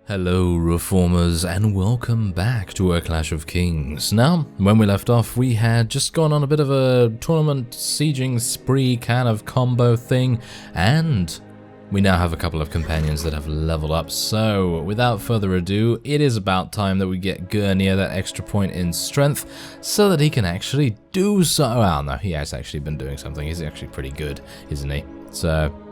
Hello Reformers and welcome back to A Clash of Kings. Now, when we left off we had just gone on a bit of a tournament sieging spree kind of combo thing, and we now have a couple of companions that have leveled up, so without further ado, it is about time that we get Gurnir that extra point in strength so that he can actually do so. Well, no, he has actually been doing something. He's actually pretty good, isn't he? So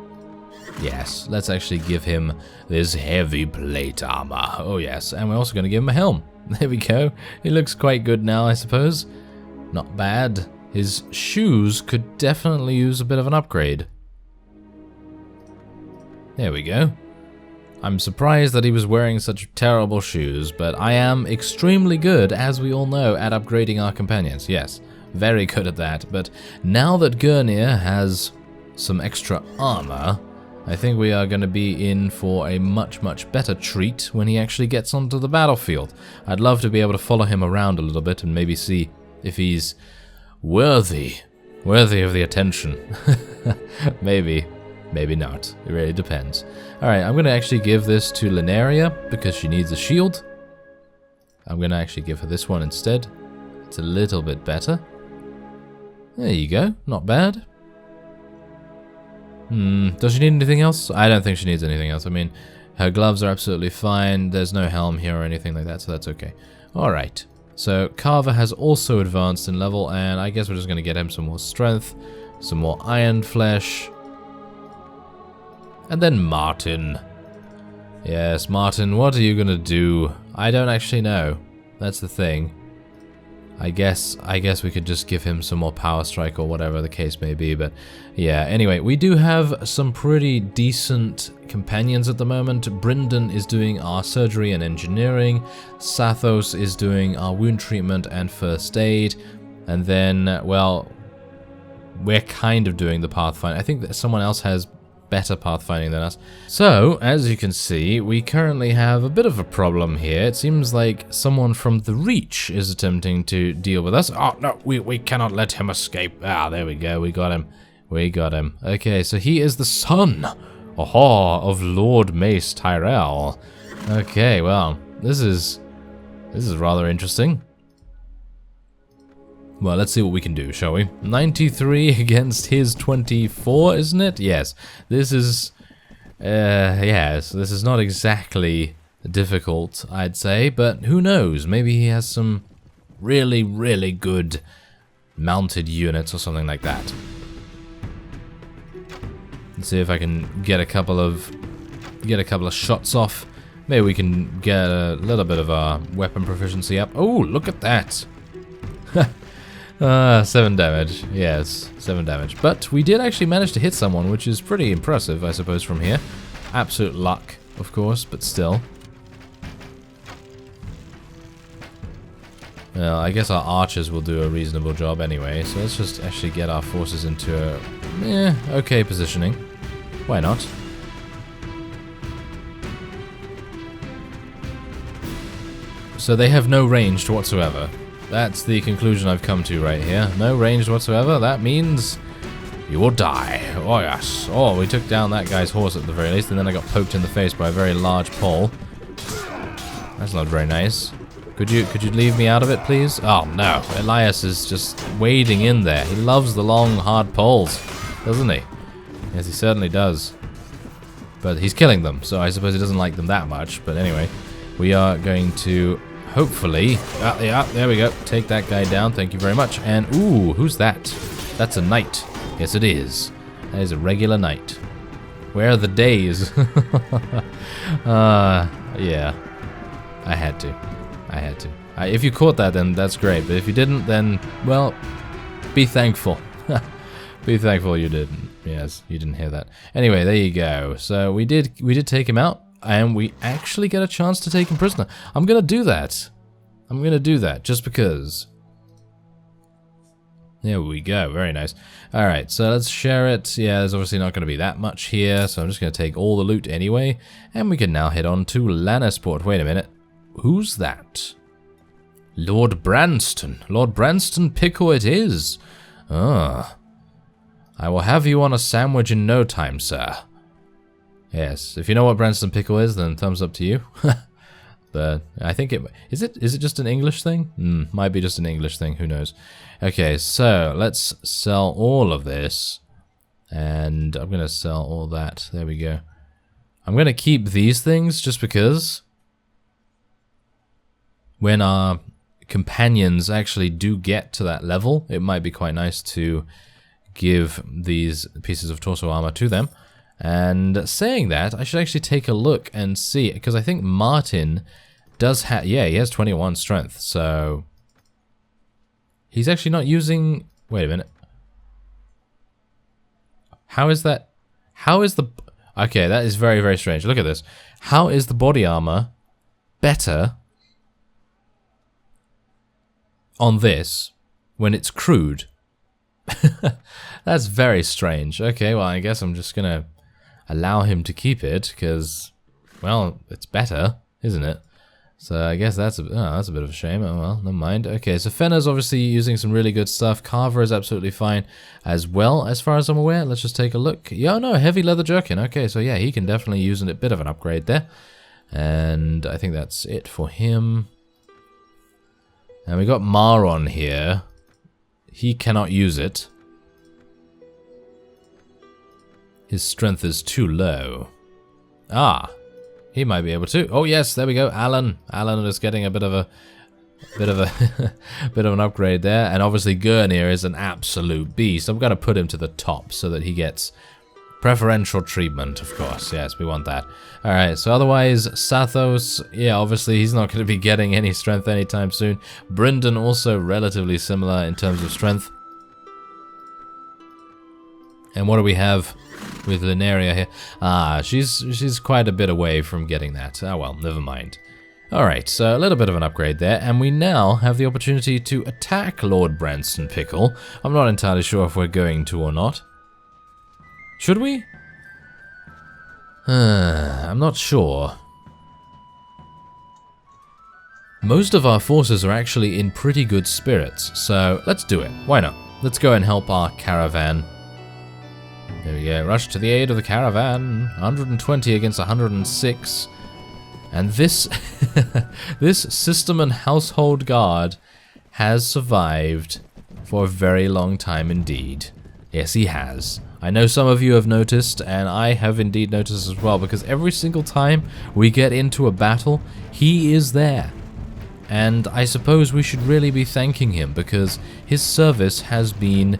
yes, let's actually give him this heavy plate armor. Oh yes, and we're also going to give him a helm. There we go. He looks quite good now, I suppose. Not bad. His shoes could definitely use a bit of an upgrade. There we go. I'm surprised that he was wearing such terrible shoes, but I am extremely good, as we all know, at upgrading our companions. Yes, very good at that. But now that Gurnir has some extra armor, I think we are going to be in for a much better treat when he actually gets onto the battlefield. I'd love to be able to follow him around a little bit and maybe see if he's worthy of the attention. Maybe not. It really depends. Alright, I'm going to actually give this to Lineria because she needs a shield. I'm going to actually give her this one instead. It's a little bit better. There you go. Not bad. Does she need anything else? I don't think she needs anything else. I mean, her gloves are absolutely fine. There's no helm here or anything like that, so that's okay. Alright. So, Carver has also advanced in level, and I guess we're just going to get him some more strength, some more iron flesh. And then Martin. Yes, Martin, what are you going to do? I don't actually know. That's the thing. I guess we could just give him some more power strike or whatever the case may be, but yeah, anyway, we do have some pretty decent companions at the moment. Brynden is doing our surgery and engineering, Sathos is doing our wound treatment and first aid, and then, well, we're kind of doing the pathfinder. I think that someone else has better pathfinding than us. So, as you can see, we currently have a bit of a problem here. It seems like someone from the Reach is attempting to deal with us. Oh, no, we cannot let him escape. Ah, there we go. We got him. We got him. Okay, so he is the son, of Lord Mace Tyrell. Okay, well, this is rather interesting. Well, let's see what we can do, shall we? 93 against his 24, isn't it? Yes. This is... yes, this is not exactly difficult, I'd say, but who knows? Maybe he has some really good mounted units or something like that. Let's see if I can get a couple of shots off. Maybe we can get a little bit of our weapon proficiency up. Oh, look at that! 7 damage. Yes, 7 damage. But we did actually manage to hit someone, which is pretty impressive, I suppose, from here. Absolute luck, of course, but still. Well, I guess our archers will do a reasonable job anyway, so let's just actually get our forces into a, okay positioning. Why not? So they have no range whatsoever. That's the conclusion I've come to right here. No range whatsoever. That means you will die. Oh yes. Oh, we took down that guy's horse at the very least, and then I got poked in the face by a very large pole. That's not very nice. Could you leave me out of it, please? Oh no. Elias is just wading in there. He loves the long, hard poles, doesn't he? Yes, he certainly does. But he's killing them, so I suppose he doesn't like them that much. But anyway, we are going to... hopefully, there we go. Take that guy down, thank you very much. And, ooh, who's that? That's a knight. Yes, it is. That is a regular knight. Where are the days? Yeah. I had to. If you caught that, then that's great. But if you didn't, then, well, be thankful. Be thankful you didn't. Yes, you didn't hear that. Anyway, there you go. So we did take him out. And we actually get a chance to take him prisoner. I'm going to do that. I'm going to do that just because. There we go. Very nice. Alright, so let's share it. Yeah, there's obviously not going to be that much here, so I'm just going to take all the loot anyway. And we can now head on to Lannisport. Wait a minute. Who's that? Lord Branston. Lord Branston Pickle it is. Ah. I will have you on a sandwich in no time, sir. Yes, if you know what Branston Pickle is, then thumbs up to you. but I think it... Is it just an English thing? Might be just an English thing, who knows. Okay, so let's sell all of this. And I'm going to sell all that. There we go. I'm going to keep these things just because when our companions actually do get to that level, it might be quite nice to give these pieces of torso armor to them. And saying that, I should actually take a look and see, because I think Martin does have... Yeah, he has 21 strength, so... He's actually not using... Wait a minute. How is that? How is the... Okay, that is very, very strange. Look at this. How is the body armor better on this when it's crude? That's very strange. Okay, well, I guess I'm just gonna allow him to keep it, because, well, it's better, isn't it? So I guess that's a bit of a shame. Oh well, never mind. Okay, so Fenner's obviously using some really good stuff. Carver is absolutely fine as well, as far as I'm aware. Let's just take a look. Yeah, no, heavy leather jerkin. Okay, so yeah, he can definitely use a bit of an upgrade there. And I think that's it for him. And we got Maron here. He cannot use it. His strength is too low. Ah. He might be able to. Oh yes, there we go. Alan is getting a bit of a bit of an upgrade there, and obviously Gurnir is an absolute beast. I'm gonna put him to the top so that he gets preferential treatment. Of course, yes, we want that. All right. So otherwise, Sathos, yeah, obviously he's not going to be getting any strength anytime soon. Brynden also relatively similar in terms of strength. And what do we have with Lineria here? Ah, she's quite a bit away from getting that. Oh well, never mind. Alright, so a little bit of an upgrade there, and we now have the opportunity to attack Lord Branston Pickle. I'm not entirely sure if we're going to or not. Should we? I'm not sure. Most of our forces are actually in pretty good spirits, so let's do it. Why not? Let's go and help our caravan. There we go. Rush to the aid of the caravan. 120 against 106. And this this system and household guard has survived for a very long time indeed. Yes, he has. I know some of you have noticed, and I have indeed noticed as well, because every single time we get into a battle, he is there. And I suppose we should really be thanking him, because his service has been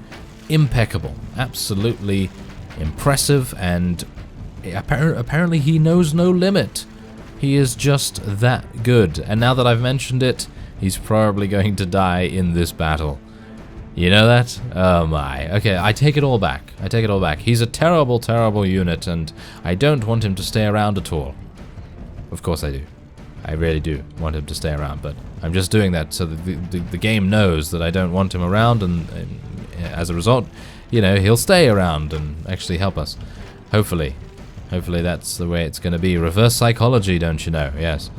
impeccable. Absolutely impressive, and apparently he knows no limit. He is just that good. And now that I've mentioned it, he's probably going to die in this battle. You know that? Oh my. Okay, I take it all back. I take it all back. He's a terrible, terrible unit, and I don't want him to stay around at all. Of course I do. I really do want him to stay around, but I'm just doing that so that the game knows that I don't want him around, and as a result, you know, he'll stay around and actually help us. Hopefully. Hopefully that's the way it's going to be. Reverse psychology, don't you know? Yes.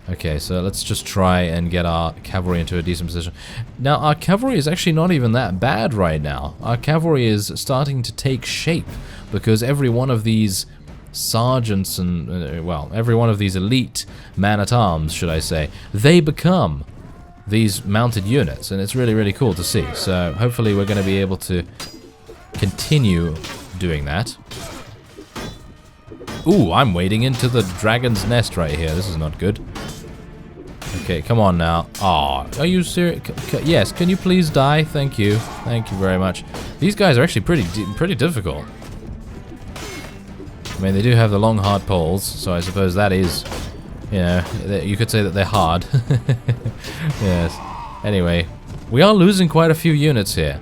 Okay, so let's just try and get our cavalry into a decent position. Now, our cavalry is actually not even that bad right now. Our cavalry is starting to take shape, because every one of these sergeants and, well, every one of these elite man-at-arms, should I say, they become these mounted units, and it's really, really cool to see. So hopefully we're going to be able to continue doing that. Ooh, I'm wading into the dragon's nest right here. This is not good. Okay, come on now. Aw, are you serious? Yes, can you please die? Thank you. Thank you very much. These guys are actually pretty difficult. I mean, they do have the long, hard poles, so I suppose that is, you know, you could say that they're hard. Yes. Anyway, we are losing quite a few units here.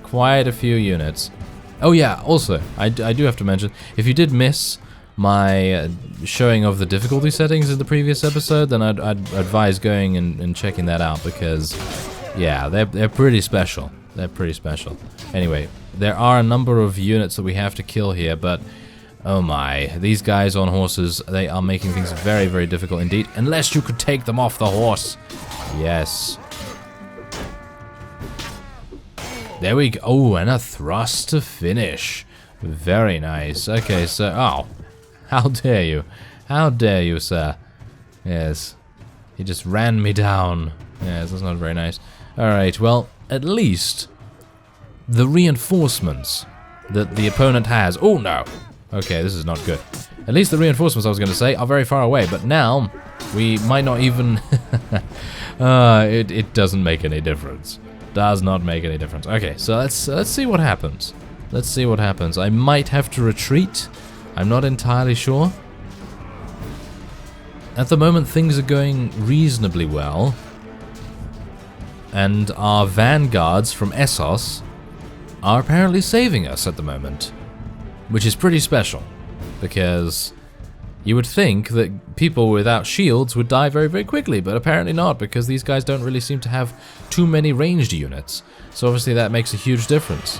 Quite a few units. Oh yeah, also, I do have to mention, if you did miss my showing of the difficulty settings in the previous episode, then I'd advise going and checking that out, because, yeah, they're pretty special. They're pretty special. Anyway, there are a number of units that we have to kill here, but oh my, these guys on horses, they are making things very, very difficult indeed, unless you could take them off the horse. Yes. There we go. Oh, and a thrust to finish. Very nice. Okay, so, oh. How dare you? How dare you, sir? Yes. He just ran me down. Yes, that's not very nice. Alright, well, at least the reinforcements that the opponent has... Oh, no! Okay, this is not good. At least the reinforcements, I was going to say, are very far away, but now we might not even... it doesn't make any difference. Does not make any difference. Okay, so let's see what happens. Let's see what happens. I might have to retreat. I'm not entirely sure. At the moment, things are going reasonably well. And our vanguards from Essos are apparently saving us at the moment. Which is pretty special. Because you would think that people without shields would die very, very quickly, but apparently not, because these guys don't really seem to have too many ranged units. So obviously that makes a huge difference.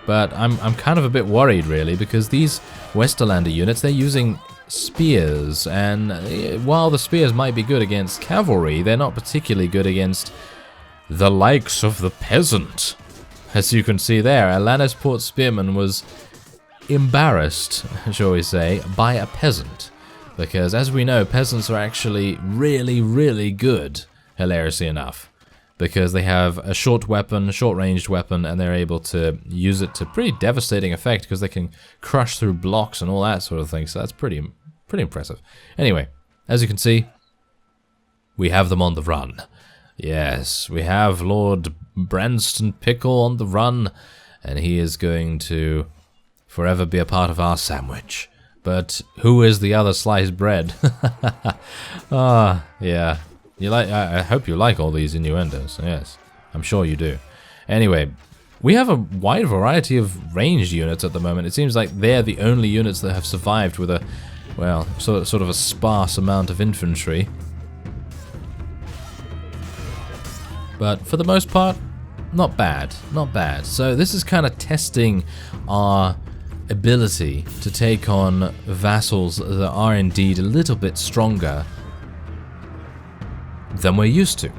But I'm kind of a bit worried, really, because these Westerlander units, they're using spears, and while the spears might be good against cavalry, they're not particularly good against the likes of the peasant. As you can see there, a Lannisport spearman was embarrassed, shall we say, by a peasant. Because, as we know, peasants are actually really, really good, hilariously enough. Because they have a short weapon, short-ranged weapon, and they're able to use it to pretty devastating effect, because they can crush through blocks and all that sort of thing, so that's pretty impressive. Anyway, as you can see, we have them on the run. Yes, we have Lord Branston Pickle on the run, and he is going to forever be a part of our sandwich. But who is the other sliced bread? Yeah. You like? I hope you like all these innuendos. Yes, I'm sure you do. Anyway, we have a wide variety of ranged units at the moment. It seems like they're the only units that have survived with a, well, sort of a sparse amount of infantry. But for the most part, not bad. Not bad. So this is kind of testing our ability to take on vassals that are indeed a little bit stronger than we're used to.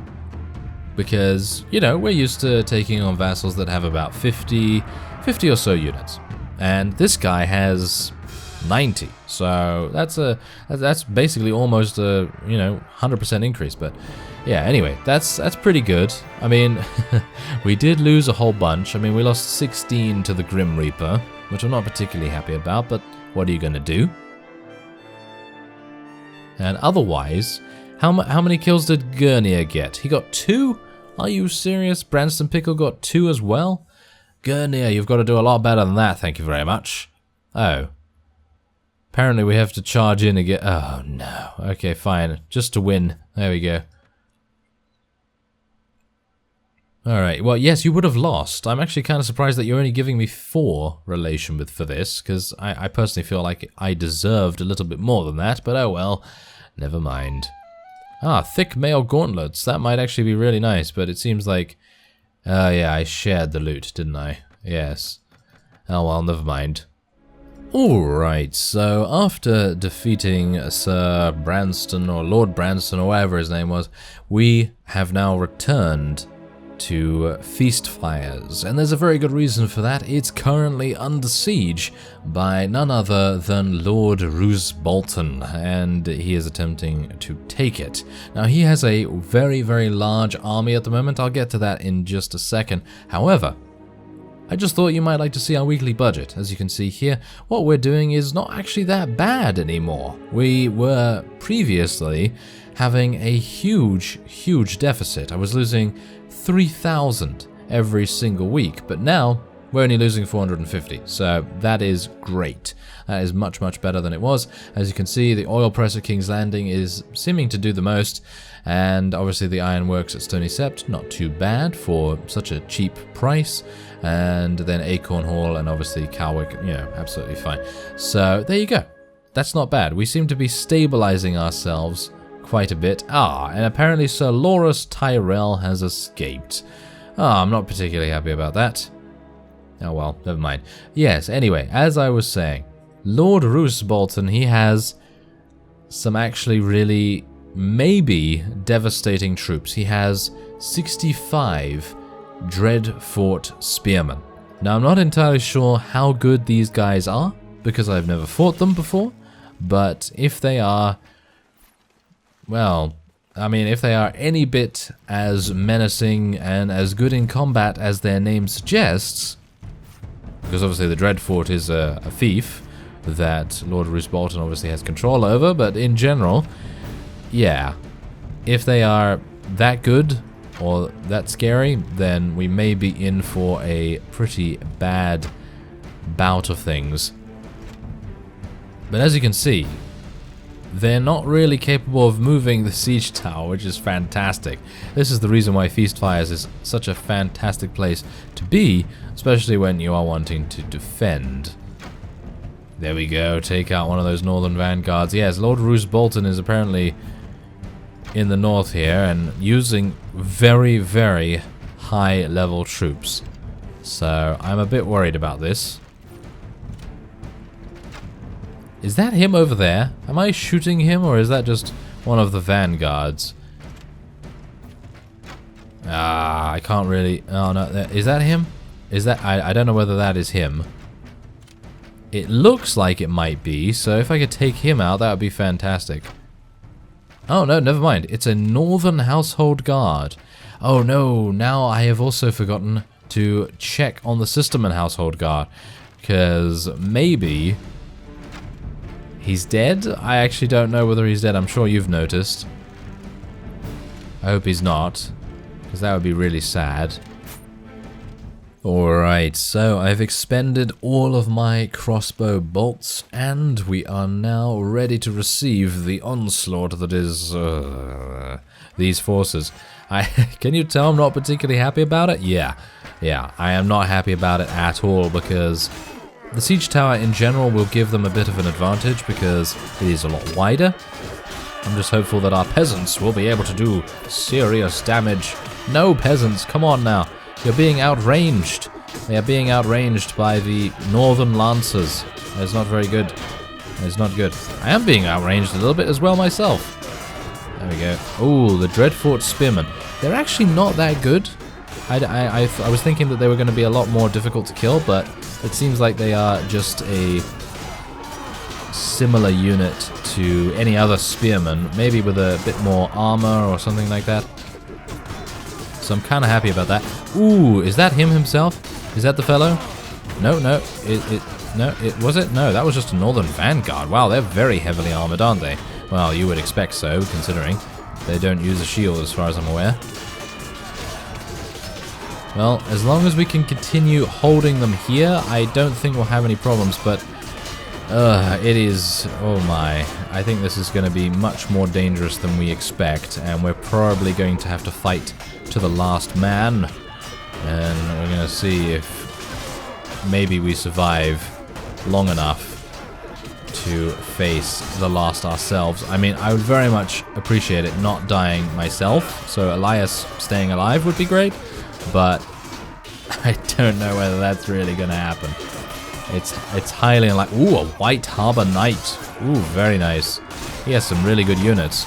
Because, you know, we're used to taking on vassals that have about 50 or so units. And this guy has 90. So that's basically almost a, 100% increase. But yeah, anyway, that's pretty good. I mean, we did lose a whole bunch. I mean, we lost 16 to the Grim Reaper, which I'm not particularly happy about, but what are you going to do? And otherwise, how many kills did Gurnier get? He got 2? Are you serious? Branston Pickle got 2 as well? Gurnier, you've got to do a lot better than that, thank you very much. Oh. Apparently we have to charge in again. Oh, no. Okay, fine. Just to win. There we go. Alright, well, yes, you would have lost. I'm actually kind of surprised that you're only giving me 4 relation for this, because I personally feel like I deserved a little bit more than that, but oh well. Never mind. Ah, thick mail gauntlets. That might actually be really nice, but it seems like... yeah, I shared the loot, didn't I? Yes. Oh well, never mind. Alright, so after defeating Sir Branston, or Lord Branston, or whatever his name was, we have now returned to Feastfires, and there's a very good reason for that. It's currently under siege by none other than Lord ROOSE BOLTON, and he is attempting to take it. Now, he has a very, very large army at the moment. I'll get to that in just a second. However, I just thought you might like to see our weekly budget. As you can see here, what we're doing is not actually that bad anymore. We were previously having a huge, huge deficit. I was losing 3,000 every single week, but now we're only losing 450, so that is great. That is much, much better than it was. As you can see, the oil press at King's Landing is seeming to do the most, and obviously the ironworks at Stony Sept, not too bad for such a cheap price, and then Acorn Hall and obviously Calwick, absolutely fine. So there you go. That's not bad. We seem to be stabilizing ourselves quite a bit. And apparently Sir Loras Tyrell has escaped. I'm not particularly happy about that. Oh well, never mind. Yes, anyway, as I was saying, Lord ROOSE BOLTON, he has some actually really maybe devastating troops. He has 65 Dreadfort Spearmen. Now, I'm not entirely sure how good these guys are, because I've never fought them before, but if they are, well, I mean, if they are any bit as menacing and as good in combat as their name suggests, because obviously the Dreadfort is a fief that Lord ROOSE BOLTON obviously has control over, but in general, yeah, if they are that good or that scary, then we may be in for a pretty bad bout of things. But as you can see, they're not really capable of moving the siege tower, which is fantastic. This is the reason why Feastfires is such a fantastic place to be, especially when you are wanting to defend. There we go, take out one of those northern vanguards. Yes, Lord ROOSE BOLTON is apparently in the north here and using very, very high level troops. So I'm a bit worried about this. Is that him over there? Am I shooting him, or is that just one of the vanguards? Ah, I can't really... Oh no, is that him? Is that... I don't know whether that is him. It looks like it might be, so if I could take him out, that would be fantastic. Oh no, never mind. It's a Northern Household Guard. Oh no, now I have also forgotten to check on the system and Household Guard. Because maybe... he's dead? I actually don't know whether he's dead. I'm sure you've noticed. I hope he's not, because that would be really sad. Alright, so I've expended all of my crossbow bolts, and we are now ready to receive the onslaught that is these forces. Can you tell I'm not particularly happy about it? Yeah, I am not happy about it at all, because the siege tower in general will give them a bit of an advantage because it is a lot wider. I'm just hopeful that our peasants will be able to do serious damage. No, peasants, come on now. You're being outranged. They are being outranged by the northern lancers. That's not very good. It's not good. I am being outranged a little bit as well myself. There we go. Oh, the Dreadfort Spearmen. They're actually not that good. I was thinking that they were going to be a lot more difficult to kill, but it seems like they are just a similar unit to any other spearman, maybe with a bit more armor or something like that. So I'm kind of happy about that. Ooh, is that him himself? Is that the fellow? No, was it? No, that was just a Northern Vanguard. Wow, they're very heavily armored, aren't they? Well, you would expect so, considering they don't use a shield as far as I'm aware. Well, as long as we can continue holding them here, I don't think we'll have any problems, but it is... oh my. I think this is going to be much more dangerous than we expect, and we're probably going to have to fight to the last man. And we're going to see if maybe we survive long enough to face the last ourselves. I mean, I would very much appreciate it not dying myself, so Elias staying alive would be great. But I don't know whether that's really going to happen. It's highly unlikely. Ooh, a White Harbor Knight. Ooh, very nice. He has some really good units.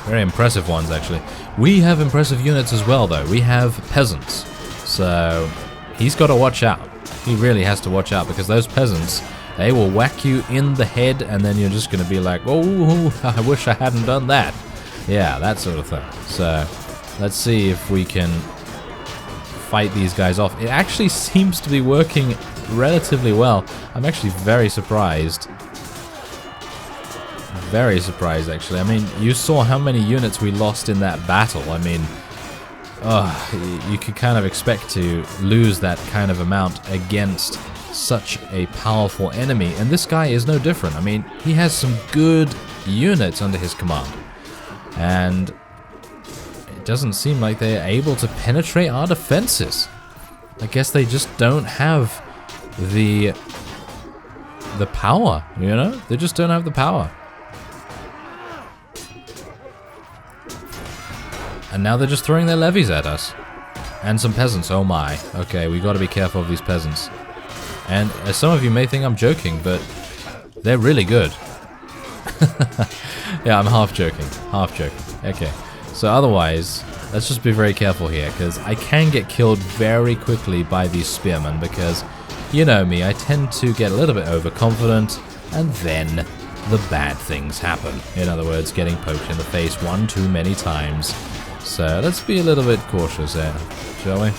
Very impressive ones, actually. We have impressive units as well, though. We have peasants. So he's got to watch out. He really has to watch out, because those peasants, they will whack you in the head, and then you're just going to be like, oh, I wish I hadn't done that. Yeah, that sort of thing. So let's see if we can fight these guys off. It actually seems to be working relatively well. I'm actually very surprised. Very surprised, actually. I mean, you saw how many units we lost in that battle. I mean, you could kind of expect to lose that kind of amount against such a powerful enemy. And this guy is no different. I mean, he has some good units under his command. And it doesn't seem like they're able to penetrate our defenses. I guess they just don't have the power, you know? They just don't have the power. And now they're just throwing their levies at us. And some peasants, oh my. Okay, we got to be careful of these peasants. And as some of you may think I'm joking, but they're really good. Yeah, I'm half joking. Okay, so otherwise, let's just be very careful here, because I can get killed very quickly by these spearmen, because, you know me, I tend to get a little bit overconfident, and then the bad things happen. In other words, getting poked in the face one too many times. So let's be a little bit cautious there, shall we?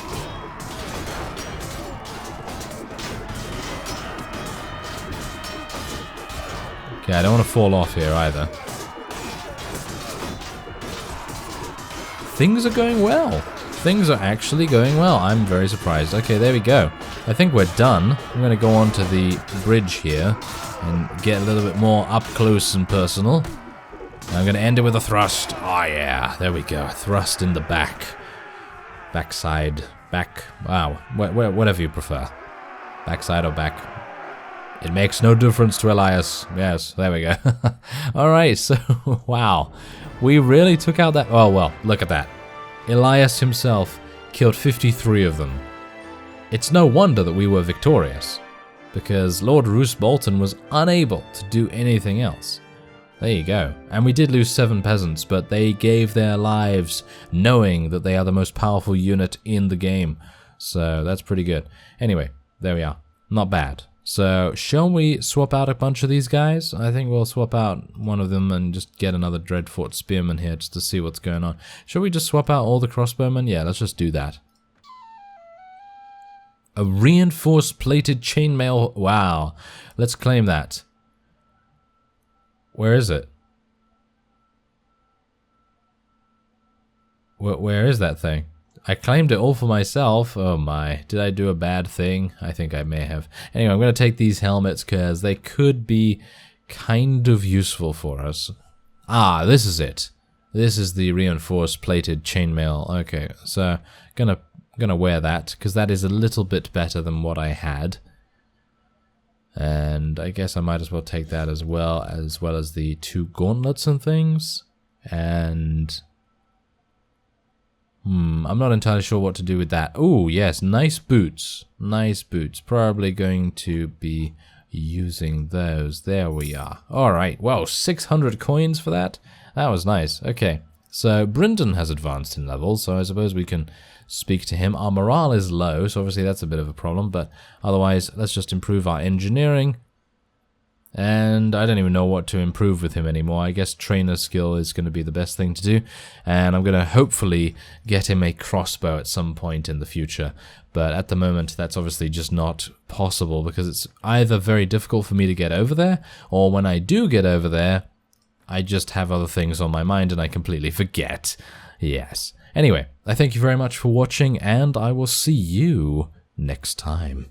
Okay, I don't want to fall off here either. Things are going well. Things are actually going well. I'm very surprised. Okay, there we go. I think we're done. I'm going to go on to the bridge here and get a little bit more up close and personal. I'm going to end it with a thrust. Oh yeah, there we go. Thrust in the back. Backside. Back. Wow. Whatever you prefer. Backside or back. It makes no difference to Elias. Yes, there we go. Alright, so, wow. We really took out that... Oh, well, look at that. Elias himself killed 53 of them. It's no wonder that we were victorious, because Lord Roose Bolton was unable to do anything else. There you go. And we did lose 7 peasants, but they gave their lives knowing that they are the most powerful unit in the game. So that's pretty good. Anyway, there we are. Not bad. So, shall we swap out a bunch of these guys? I think we'll swap out one of them and just get another Dreadfort Spearman here just to see what's going on. Shall we just swap out all the crossbowmen? Yeah, let's just do that. A reinforced plated chainmail. Wow. Let's claim that. Where is it? Where is that thing? I claimed it all for myself. Oh my. Did I do a bad thing? I think I may have. Anyway, I'm going to take these helmets because they could be kind of useful for us. Ah, this is it. This is the reinforced plated chainmail. Okay, so gonna wear that because that is a little bit better than what I had. And I guess I might as well take that as well as the 2 gauntlets and things. And I'm not entirely sure what to do with that. Oh, yes, nice boots. Nice boots. Probably going to be using those. There we are. Alright, well, 600 coins for that. That was nice. Okay, so Brynden has advanced in level, so I suppose we can speak to him. Our morale is low, so obviously that's a bit of a problem, but otherwise, let's just improve our engineering. And I don't even know what to improve with him anymore. I guess trainer skill is going to be the best thing to do. And I'm going to hopefully get him a crossbow at some point in the future. But at the moment, that's obviously just not possible because it's either very difficult for me to get over there, or when I do get over there, I just have other things on my mind and I completely forget. Yes. Anyway, I thank you very much for watching, and I will see you next time.